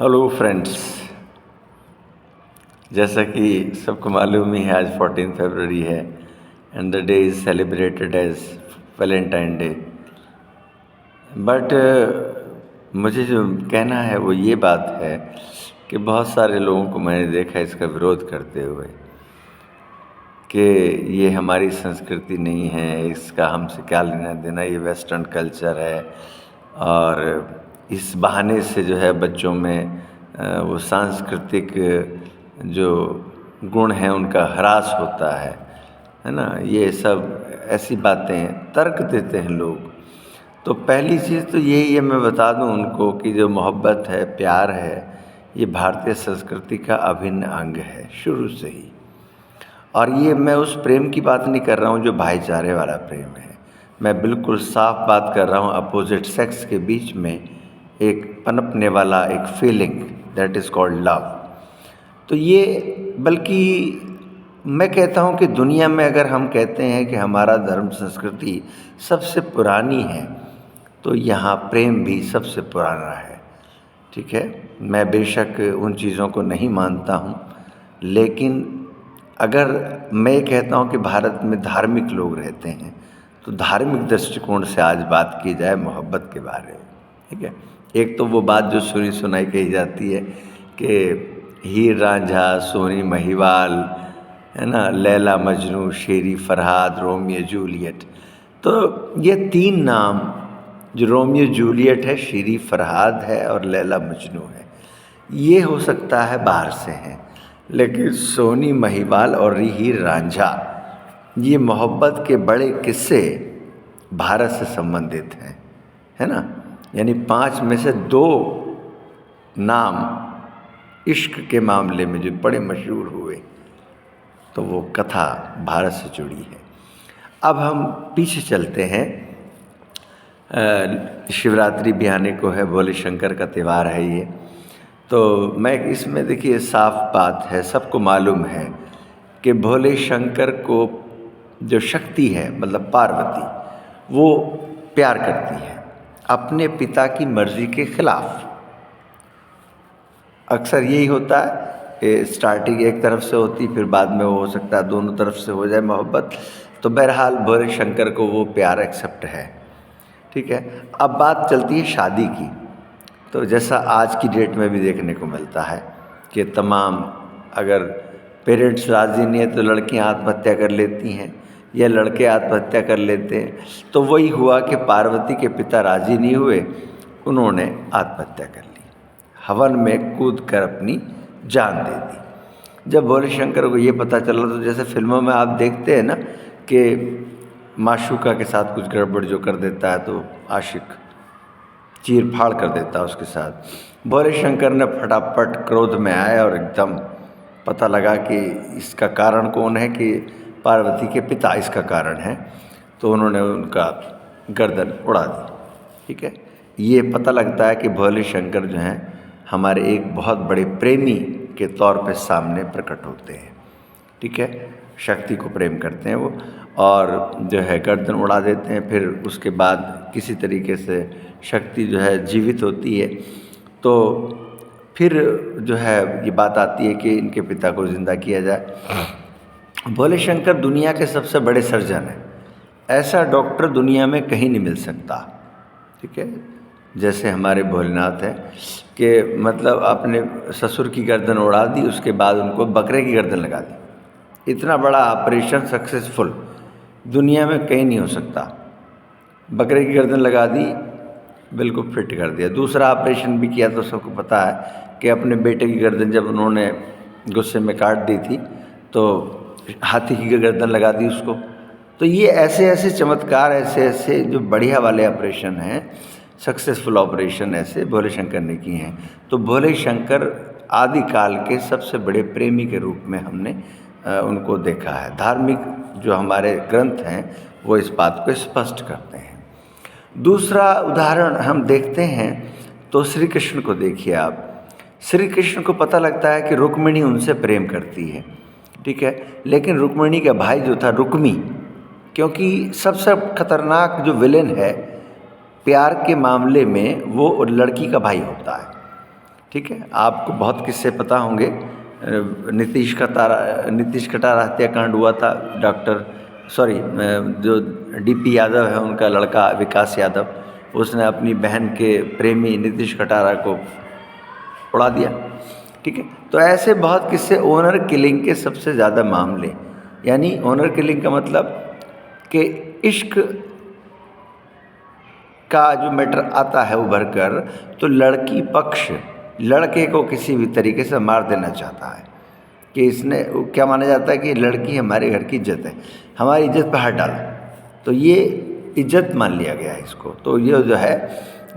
Hello friends. जैसा कि सबको मालूम ही है, आज 14 फरवरी है and the day is celebrated as Valentine day. But मुझे जो कहना है वो ये बात है कि बहुत सारे लोगों को मैंने देखा इसका विरोध करते हुए कि ये हमारी संस्कृति नहीं है, इसका हमसे क्या लेना देना, ये वेस्टर्न कल्चर है। और इस बहाने से जो है बच्चों में वो सांस्कृतिक जो गुण हैं उनका ह्रास होता है ना। ये सब ऐसी बातें तर्क देते हैं लोग। तो पहली चीज़ तो यही है, मैं बता दूं उनको कि जो मोहब्बत है, प्यार है, ये भारतीय संस्कृति का अभिन्न अंग है शुरू से ही। और ये मैं उस प्रेम की बात नहीं कर रहा हूँ जो भाईचारे वाला प्रेम है, मैं बिल्कुल साफ बात कर रहा हूँ अपोजिट सेक्स के बीच में एक पनपने वाला एक feeling, that is called love. तो ये बल्कि मैं कहता हूँ कि दुनिया में अगर हम कहते हैं कि हमारा धर्म संस्कृति सबसे पुरानी है तो यहाँ प्रेम भी सबसे पुराना है। ठीक है, मैं बेशक उन चीज़ों को नहीं मानता हूँ, लेकिन अगर मैं ये कहता हूँ कि भारत में धार्मिक लोग रहते हैं तो धार्मिक दृष्टिकोण से आज बात की जाए मोहब्बत के बारे में। ठीक है, एक तो वो बात जो सुनी सुनाई कही जाती है कि हीर रांझा, सोनी महिवाल, है ना, लैला मजनू, शेरी फरहाद, रोमियो जूलियट। तो ये तीन नाम, जो रोमियो जूलियट है, शेरी फरहाद है और लैला मजनू है, ये हो सकता है बाहर से हैं, लेकिन सोनी महिवाल और हीर रांझा, ये मोहब्बत के बड़े किस्से भारत से संबंधित हैं, है ना। यानी 5 में से 2 नाम इश्क के मामले में जो बड़े मशहूर हुए, तो वो कथा भारत से जुड़ी है। अब हम पीछे चलते हैं, शिवरात्रि भी आने को है, भोले शंकर का त्यौहार है ये। तो मैं इसमें देखिए साफ बात है, सबको मालूम है कि भोले शंकर को जो शक्ति है, मतलब पार्वती, वो प्यार करती है अपने पिता की मर्ज़ी के ख़िलाफ़। अक्सर यही होता है कि स्टार्टिंग एक तरफ से होती, फिर बाद में वो हो सकता है दोनों तरफ से हो जाए मोहब्बत। तो बहरहाल भोले शंकर को वो प्यार एक्सेप्ट है। ठीक है, अब बात चलती है शादी की। तो जैसा आज की डेट में भी देखने को मिलता है कि तमाम, अगर पेरेंट्स राज़ी नहीं है तो लड़कियां आत्महत्या कर लेती हैं या लड़के आत्महत्या कर लेते हैं। तो वही हुआ कि पार्वती के पिता राज़ी नहीं हुए, उन्होंने आत्महत्या कर ली, हवन में कूद कर अपनी जान दे दी। जब भोले शंकर को ये पता चला, तो जैसे फिल्मों में आप देखते हैं ना कि माशूका के साथ कुछ गड़बड़ जो कर देता है तो आशिक चीर फाड़ कर देता है उसके साथ। भोले शंकर ने फटाफट क्रोध में आए और एकदम पता लगा कि इसका कारण कौन है, कि पार्वती के पिता इसका कारण है, तो उन्होंने उनका गर्दन उड़ा दी। ठीक है, ये पता लगता है कि भोले शंकर जो हैं हमारे एक बहुत बड़े प्रेमी के तौर पे सामने प्रकट होते हैं। ठीक है, शक्ति को प्रेम करते हैं वो, और जो है गर्दन उड़ा देते हैं। फिर उसके बाद किसी तरीके से शक्ति जो है जीवित होती है, तो फिर जो है ये बात आती है कि इनके पिता को ज़िंदा किया जाए। भोले शंकर दुनिया के सबसे बड़े सर्जन हैं, ऐसा डॉक्टर दुनिया में कहीं नहीं मिल सकता। ठीक है, जैसे हमारे भोलेनाथ हैं कि मतलब अपने ससुर की गर्दन उड़ा दी, उसके बाद उनको बकरे की गर्दन लगा दी। इतना बड़ा ऑपरेशन सक्सेसफुल दुनिया में कहीं नहीं हो सकता। बकरे की गर्दन लगा दी, बिल्कुल फिट कर दिया। दूसरा ऑपरेशन भी किया तो सबको पता है कि अपने बेटे की गर्दन जब उन्होंने गुस्से में काट दी थी तो हाथी की गर्दन लगा दी उसको। तो ये ऐसे ऐसे चमत्कार, ऐसे ऐसे जो बढ़िया वाले ऑपरेशन हैं, सक्सेसफुल ऑपरेशन ऐसे भोले शंकर ने किए हैं। तो भोले शंकर आदिकाल के सबसे बड़े प्रेमी के रूप में हमने उनको देखा है। धार्मिक जो हमारे ग्रंथ हैं वो इस बात को स्पष्ट करते हैं। दूसरा उदाहरण हम देखते हैं तो श्री कृष्ण को देखिए आप। श्री कृष्ण को पता लगता है कि रुक्मिणी उनसे प्रेम करती है। ठीक है, लेकिन रुक्मिणी का भाई जो था रुक्मी, क्योंकि सबसे खतरनाक जो विलेन है प्यार के मामले में वो लड़की का भाई होता है। ठीक है, आपको बहुत किस्से पता होंगे। नीतीश कटारा हत्याकांड हुआ था, जो डीपी यादव है उनका लड़का विकास यादव, उसने अपनी बहन के प्रेमी नीतीश कटारा को उड़ा दिया। ठीक है, तो ऐसे बहुत किस्से ओनर किलिंग के सबसे ज़्यादा मामले, यानी ओनर किलिंग का मतलब कि इश्क का जो मैटर आता है उभर कर, तो लड़की पक्ष लड़के को किसी भी तरीके से मार देना चाहता है कि इसने, क्या माना जाता है कि लड़की हमारे घर की इज्जत है, हमारी इज्जत पर हाथ डाला, तो ये इज्जत मान लिया गया है इसको। तो ये जो है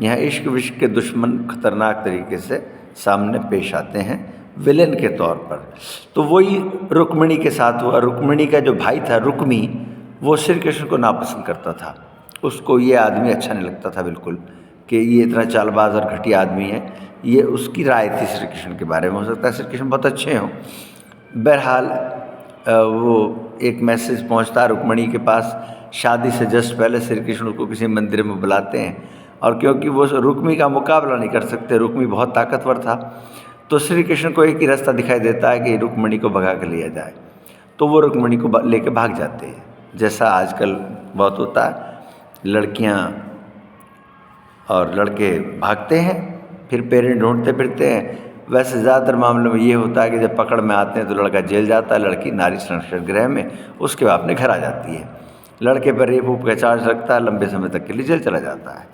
यहाँ इश्क विश्क के दुश्मन खतरनाक तरीके से सामने पेश आते हैं विलेन के तौर पर। तो वही रुक्मिणी के साथ हुआ। रुक्मिणी का जो भाई था रुक्मी, वो श्री कृष्ण को नापसंद करता था, उसको ये आदमी अच्छा नहीं लगता था बिल्कुल, कि ये इतना चालबाज और घटिया आदमी है। ये उसकी राय थी श्री कृष्ण के बारे में। हो सकता है श्री कृष्ण बहुत अच्छे हों। बहरहाल वो एक मैसेज पहुंचता रुक्मिणी के पास, शादी से जस्ट पहले श्री कृष्ण उसको किसी मंदिर में बुलाते हैं, और क्योंकि वो रुक्मी का मुकाबला नहीं कर सकते, रुक्मी बहुत ताकतवर था, तो श्री कृष्ण को एक ही रास्ता दिखाई देता है कि रुक्मिणी को भगा कर लिया जाए। तो वो रुक्मिणी को लेके भाग जाते हैं, जैसा आजकल बहुत होता है, लड़कियां और लड़के भागते हैं, फिर पेरेंट ढूंढते फिरते हैं। वैसे ज़्यादातर मामलों में ये होता है कि जब पकड़ में आते हैं तो लड़का जेल जाता है, लड़की नारी संरक्षण गृह में, उसके बाद अपने घर आ जाती है। लड़के पर रेप वूप का चार्ज लगता है, लंबे समय तक के लिए जेल चला जाता है।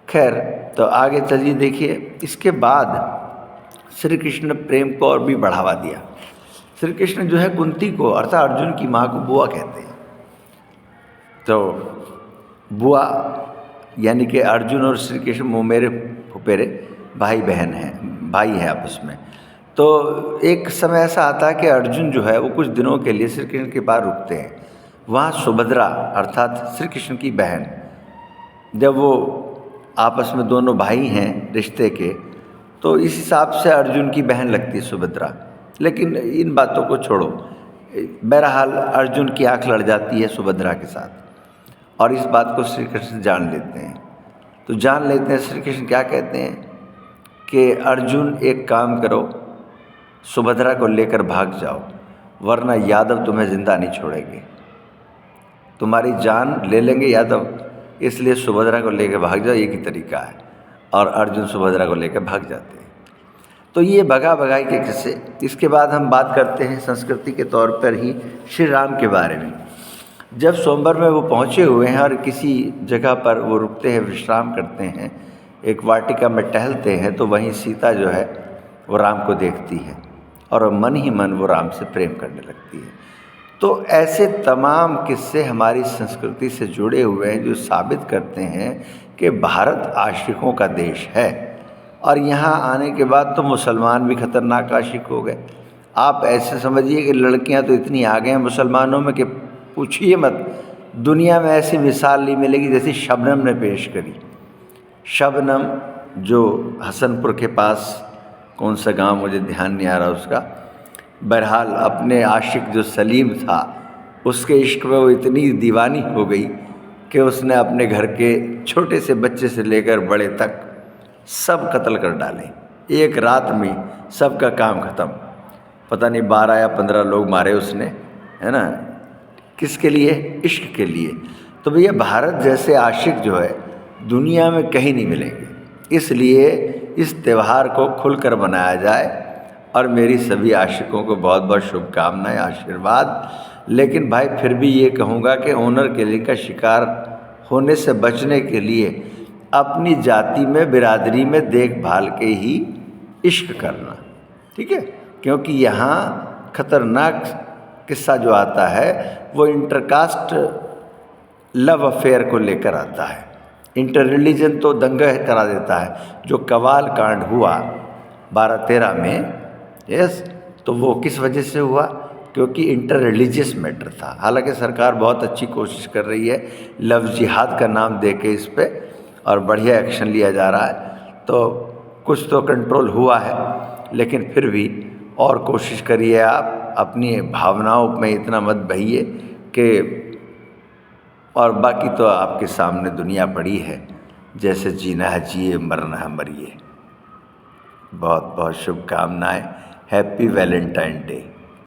खैर, तो आगे चलिए देखिए, इसके बाद श्री कृष्ण ने प्रेम को और भी बढ़ावा दिया। श्री कृष्ण जो है कुंती को, अर्थात अर्जुन की माँ को बुआ कहते हैं। तो बुआ यानी कि अर्जुन और श्री कृष्ण मोमेरे फुपेरे भाई बहन हैं, भाई हैं आपस में। तो एक समय ऐसा आता है कि अर्जुन जो है वो कुछ दिनों के लिए श्री कृष्ण के पास रुकते हैं। वहाँ सुभद्रा अर्थात श्री कृष्ण की बहन, जब वो आपस में दोनों भाई हैं रिश्ते के, तो इस हिसाब से अर्जुन की बहन लगती है सुभद्रा। लेकिन इन बातों को छोड़ो, बहरहाल अर्जुन की आंख लड़ जाती है सुभद्रा के साथ, और इस बात को श्री कृष्ण जान लेते हैं। तो जान लेते हैं, श्री कृष्ण क्या कहते हैं कि अर्जुन एक काम करो, सुभद्रा को लेकर भाग जाओ, वरना यादव तुम्हें जिंदा नहीं छोड़ेंगे, तुम्हारी जान ले लेंगे यादव, इसलिए सुभद्रा को लेकर भाग जाओ, एक ही तरीका है। और अर्जुन सुभद्रा को लेकर भाग जाते हैं। तो ये भगा भगाई के किस्से। इसके बाद हम बात करते हैं संस्कृति के तौर पर ही श्री राम के बारे में। जब स्वयंवर में वो पहुँचे हुए हैं और किसी जगह पर वो रुकते हैं, विश्राम करते हैं, एक वाटिका में टहलते हैं, तो वहीं सीता जो है वो राम को देखती है और मन ही मन वो राम से प्रेम करने लगती है। तो ऐसे तमाम किस्से हमारी संस्कृति से जुड़े हुए हैं जो साबित करते हैं कि भारत आशिकों का देश है। और यहाँ आने के बाद तो मुसलमान भी खतरनाक आशिक हो गए। आप ऐसे समझिए कि लड़कियाँ तो इतनी आ गए हैं मुसलमानों में कि पूछिए मत। दुनिया में ऐसी मिसाल नहीं मिलेगी जैसी शबनम ने पेश करी। शबनम जो हसनपुर के पास, कौन सा गांव मुझे ध्यान नहीं आ रहा उसका, बहरहाल अपने आशिक जो सलीम था उसके इश्क में वो इतनी दीवानी हो गई कि उसने अपने घर के छोटे से बच्चे से लेकर बड़े तक सब कत्ल कर डाले। एक रात में सबका काम ख़त्म। पता नहीं 12 या 15 लोग मारे उसने, है ना। किसके लिए? इश्क के लिए। तो भैया भारत जैसे आशिक जो है दुनिया में कहीं नहीं मिलेंगे। इसलिए इस त्यौहार को खुलकर मनाया जाए। और मेरी सभी आशिकों को बहुत बहुत शुभकामनाएं, आशीर्वाद। लेकिन भाई फिर भी ये कहूँगा कि ऑनर किलिंग का शिकार होने से बचने के लिए अपनी जाति में, बिरादरी में देखभाल के ही इश्क करना, ठीक है। क्योंकि यहाँ खतरनाक किस्सा जो आता है वो इंटरकास्ट लव अफेयर को लेकर आता है। इंटर रिलीजन तो दंगा करा देता है। जो कवाल कांड हुआ 12-13 में, यस, तो वो किस वजह से हुआ? क्योंकि इंटर रिलीजियस मैटर था। हालांकि सरकार बहुत अच्छी कोशिश कर रही है लव जिहाद का नाम दे के इस पे, और बढ़िया एक्शन लिया जा रहा है। तो कुछ तो कंट्रोल हुआ है, लेकिन फिर भी और कोशिश करिए। आप अपनी भावनाओं में इतना मत बहिए कि, और बाकी तो आपके सामने दुनिया पड़ी है, जैसे जीना है जिए, मरना है मरिए। बहुत बहुत शुभकामनाएं। Happy Valentine day.